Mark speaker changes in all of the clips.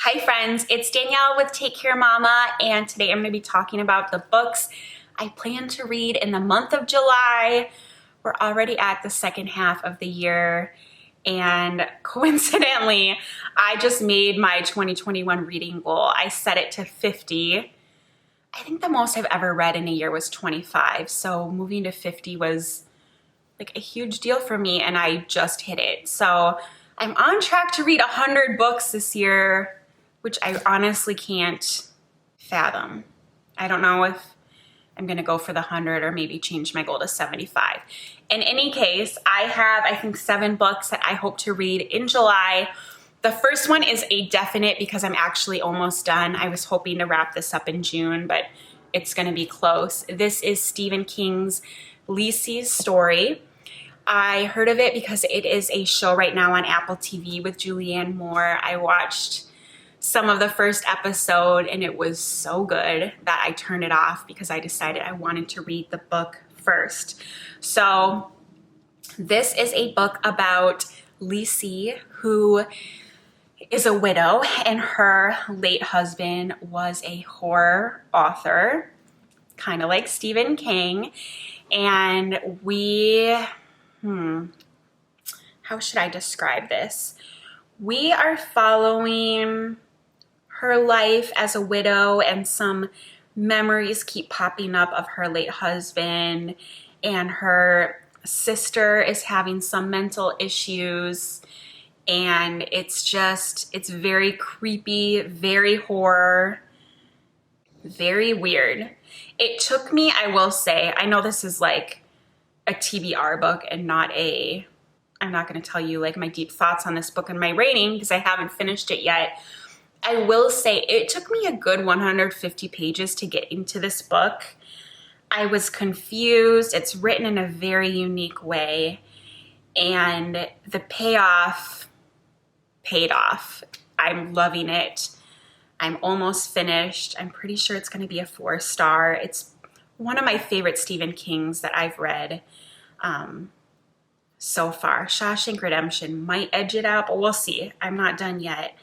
Speaker 1: Hi friends, it's Danielle with Take Care Mama, and today I'm going to be talking about the books I plan to read in the month of July. We're already at the second half of the year, and coincidentally, I just made my 2021 reading goal. I set it to 50. I think the most I've ever read in a year was 25, so moving to 50 was like a huge deal for me, and I just hit it. So I'm on track to read 100 books this year, which I honestly can't fathom. I don't know if I'm gonna go for the 100 or maybe change my goal to 75. In any case, I have, I think, 7 books that I hope to read in July. The first one is a definite because I'm actually almost done. I was hoping to wrap this up in June, but it's gonna be close. This is Stephen King's Lisey's story. I heard of it because it is a show right now on Apple TV with Julianne Moore. I watched some of the first episode and it was so good that I turned it off because I decided I wanted to read the book first. So this is a book about Lisey, who is a widow, and her late husband was a horror author, kind of like Stephen King. And how should I describe this? We are following her life as a widow, and some memories keep popping up of her late husband, and her sister is having some mental issues, and it's very creepy, very horror, very weird. It took me, I will say, I know this is like a TBR book and I'm not going to tell you like my deep thoughts on this book and my rating because I haven't finished it yet. I will say it took me a good 150 pages to get into this book. I was confused. It's written in a very unique way, and the payoff paid off. I'm loving it. I'm almost finished. I'm pretty sure it's going to be a 4-star. It's one of my favorite Stephen Kings that I've read so far. Shawshank Redemption might edge it out, but we'll see. I'm not done yet.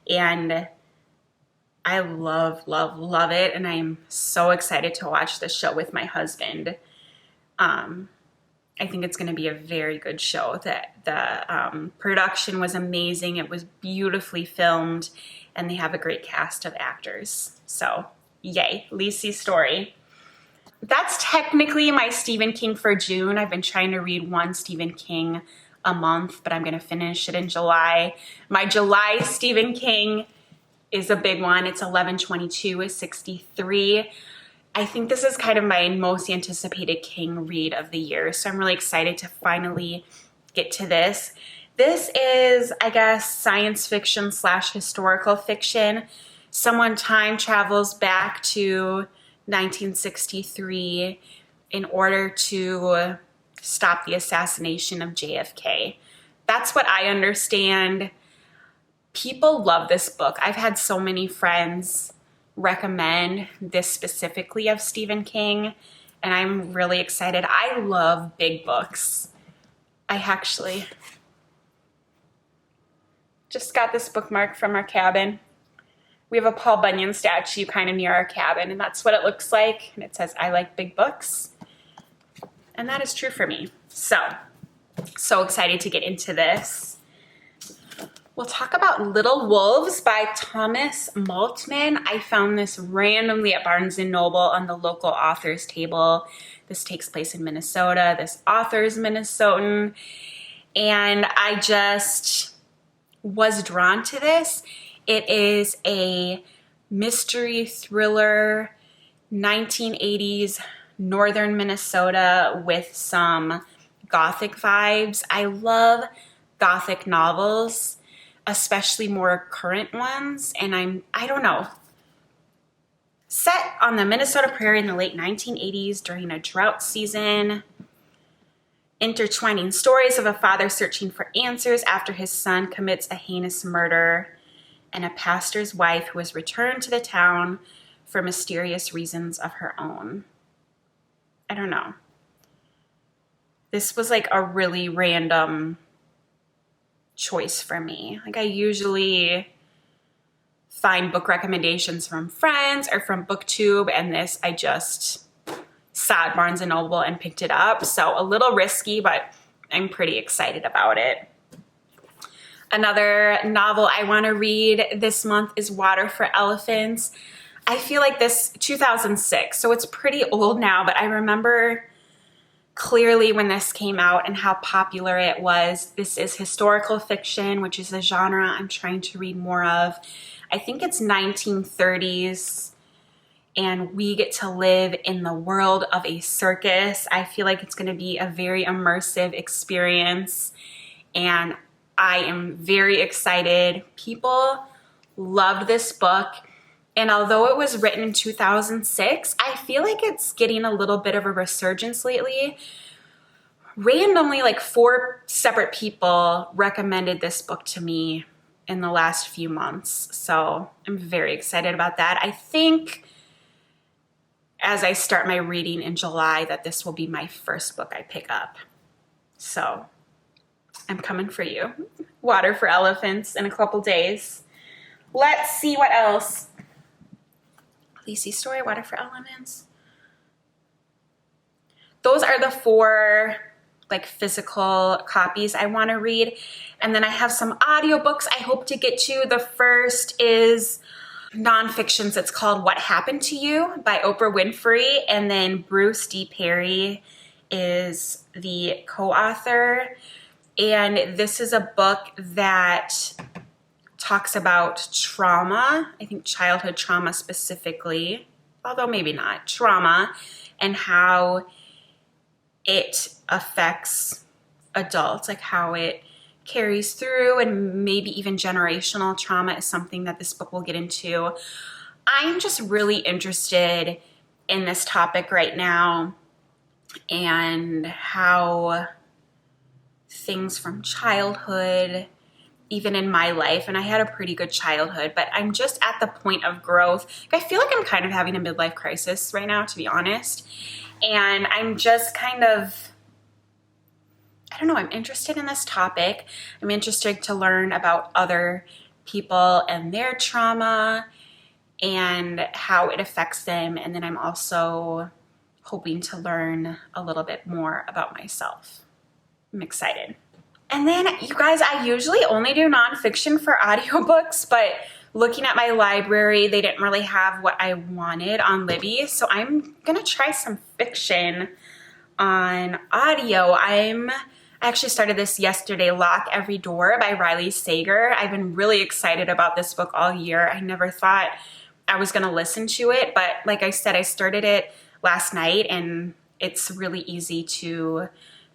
Speaker 1: And I love it. And I'm so excited to watch the show with my husband. I think it's going to be a very good show. The production was amazing. It was beautifully filmed, and they have a great cast of actors. So yay, Lisey's story. That's technically my Stephen King for June. I've been trying to read one Stephen King a month, but I'm going to finish it in July. My July Stephen King is a big one. It's 11/22 is 63. I think this is kind of my most anticipated King read of the year, so I'm really excited to finally get to this. This is, I guess, science fiction / historical fiction. Someone time travels back to 1963 in order to stop the assassination of JFK. That's what I understand. People love this book. I've had so many friends recommend this specifically of Stephen King, and I'm really excited. I love big books. I actually just got this bookmark from our cabin. We have a Paul Bunyan statue kind of near our cabin, and that's what it looks like. And it says, "I like big books." And that is true for me. So excited to get into this. We'll talk about Little Wolves by Thomas Maltman. I found this randomly at Barnes & Noble on the local authors table. This takes place in Minnesota. This author is Minnesotan. And I just was drawn to this. It is a mystery thriller, 1980s northern Minnesota with some Gothic vibes. I love Gothic novels, especially more current ones, and I don't know. Set on the Minnesota prairie in the late 1980s during a drought season, intertwining stories of a father searching for answers after his son commits a heinous murder, and a pastor's wife who has returned to the town for mysterious reasons of her own. I don't know. This was like a really random choice for me. Like I usually find book recommendations from friends or from BookTube, and this I just saw at Barnes & Noble and picked it up. So a little risky, but I'm pretty excited about it. Another novel I want to read this month is Water for Elephants. I feel like this 2006, so it's pretty old now, but I remember clearly when this came out and how popular it was. This is historical fiction, which is a genre I'm trying to read more of. I think it's 1930s, and we get to live in the world of a circus. I feel like it's going to be a very immersive experience, and I am very excited. People loved this book, and although it was written in 2006, I feel like it's getting a little bit of a resurgence lately. Randomly, like 4 separate people recommended this book to me in the last few months, so I'm very excited about that. I think as I start my reading in July that this will be my first book I pick up. So I'm coming for you. Water for Elephants in a couple days. Let's see what else. Lisey story, Water for Elephants. Those are the 4 like physical copies I want to read. And then I have some audiobooks I hope to get to. The first is nonfictions. It's called What Happened to You by Oprah Winfrey. And then Bruce D. Perry is the co-author. And this is a book that talks about trauma, I think childhood trauma specifically, although maybe not, trauma, and how it affects adults, like how it carries through, and maybe even generational trauma is something that this book will get into. I'm just really interested in this topic right now, and how things from childhood, even in my life, and I had a pretty good childhood, but I'm just at the point of growth. I feel like I'm kind of having a midlife crisis right now, to be honest. And I'm just kind of, I don't know, I'm interested in this topic. I'm interested to learn about other people and their trauma and how it affects them. And then I'm also hoping to learn a little bit more about myself. I'm excited. And then, you guys, I usually only do nonfiction for audiobooks, but looking at my library, they didn't really have what I wanted on Libby, so I'm gonna try some fiction on audio. I actually started this yesterday, Lock Every Door by Riley Sager. I've been really excited about this book all year. I never thought I was gonna listen to it, but like I said, I started it last night, and it's really easy to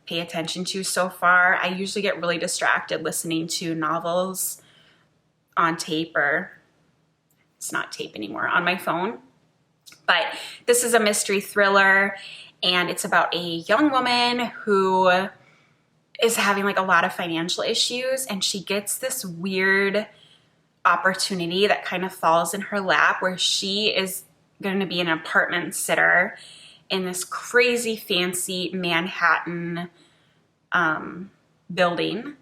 Speaker 1: pay attention to so far. I usually get really distracted listening to novels on tape, or it's not tape anymore, on my phone. But this is a mystery thriller, and it's about a young woman who is having like a lot of financial issues, and she gets this weird opportunity that kind of falls in her lap where she is going to be an apartment sitter in this crazy fancy Manhattan building,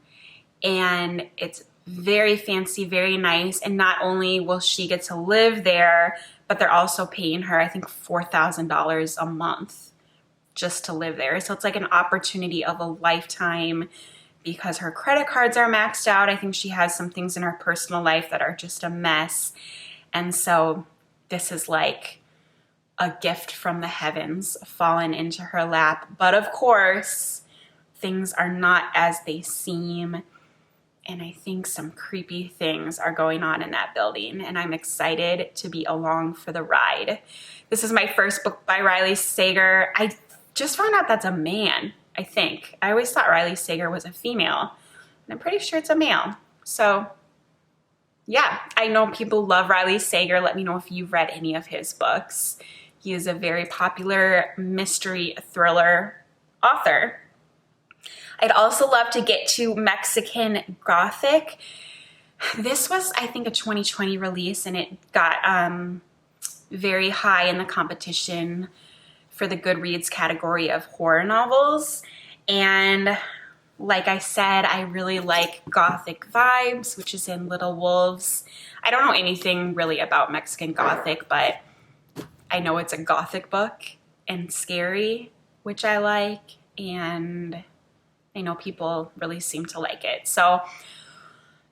Speaker 1: and it's very fancy, very nice, and not only will she get to live there, but they're also paying her, I think, $4,000 a month just to live there. So it's like an opportunity of a lifetime because her credit cards are maxed out. I think she has some things in her personal life that are just a mess, and so this is like a gift from the heavens fallen into her lap. But of course, things are not as they seem, and I think some creepy things are going on in that building, and I'm excited to be along for the ride. This is my first book by Riley Sager. I just found out that's a man, I think. I always thought Riley Sager was a female, and I'm pretty sure it's a male. So yeah, I know people love Riley Sager. Let me know if you've read any of his books. He is a very popular mystery thriller author. I'd also love to get to Mexican Gothic. This was, I think, a 2020 release, and it got very high in the competition for the Goodreads category of horror novels. And like I said, I really like Gothic vibes, which is in Little Wolves. I don't know anything really about Mexican Gothic, but I know it's a Gothic book and scary, which I like, and I know people really seem to like it. So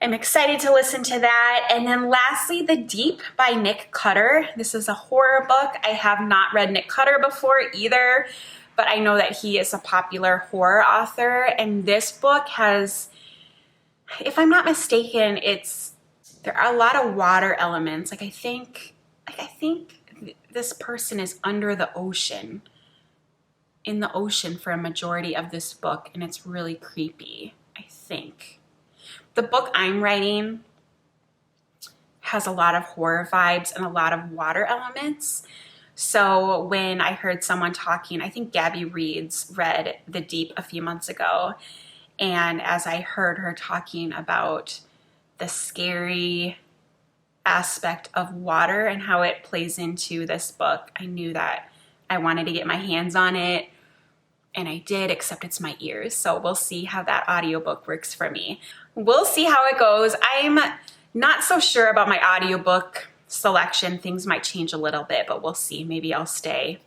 Speaker 1: I'm excited to listen to that. And then lastly, The Deep by Nick Cutter. This is a horror book. I have not read Nick Cutter before either, but I know that he is a popular horror author. And this book has, if I'm not mistaken, there are a lot of water elements. I think this person is under the ocean, in the ocean for a majority of this book, and it's really creepy, I think. The book I'm writing has a lot of horror vibes and a lot of water elements. So when I heard someone talking, I think Gabby Reeds read The Deep a few months ago, and as I heard her talking about the scary aspect of water and how it plays into this book, I knew that I wanted to get my hands on it, and I did, except it's my ears. So we'll see how that audiobook works for me. We'll see how it goes. I'm not so sure about my audiobook selection. Things might change a little bit, but we'll see. Maybe I'll stay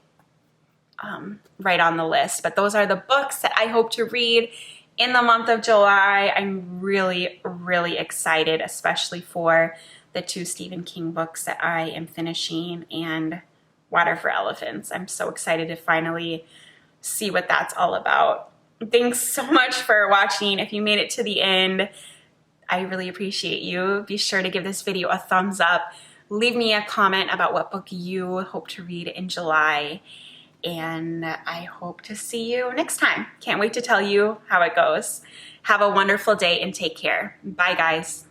Speaker 1: right on the list. But those are the books that I hope to read in the month of July. I'm really, really excited, especially for the 2 Stephen King books that I am finishing and Water for Elephants. I'm so excited to finally see what that's all about. Thanks so much for watching. If you made it to the end, I really appreciate you. Be sure to give this video a thumbs up. Leave me a comment about what book you hope to read in July. And I hope to see you next time. Can't wait to tell you how it goes. Have a wonderful day and take care. Bye, guys.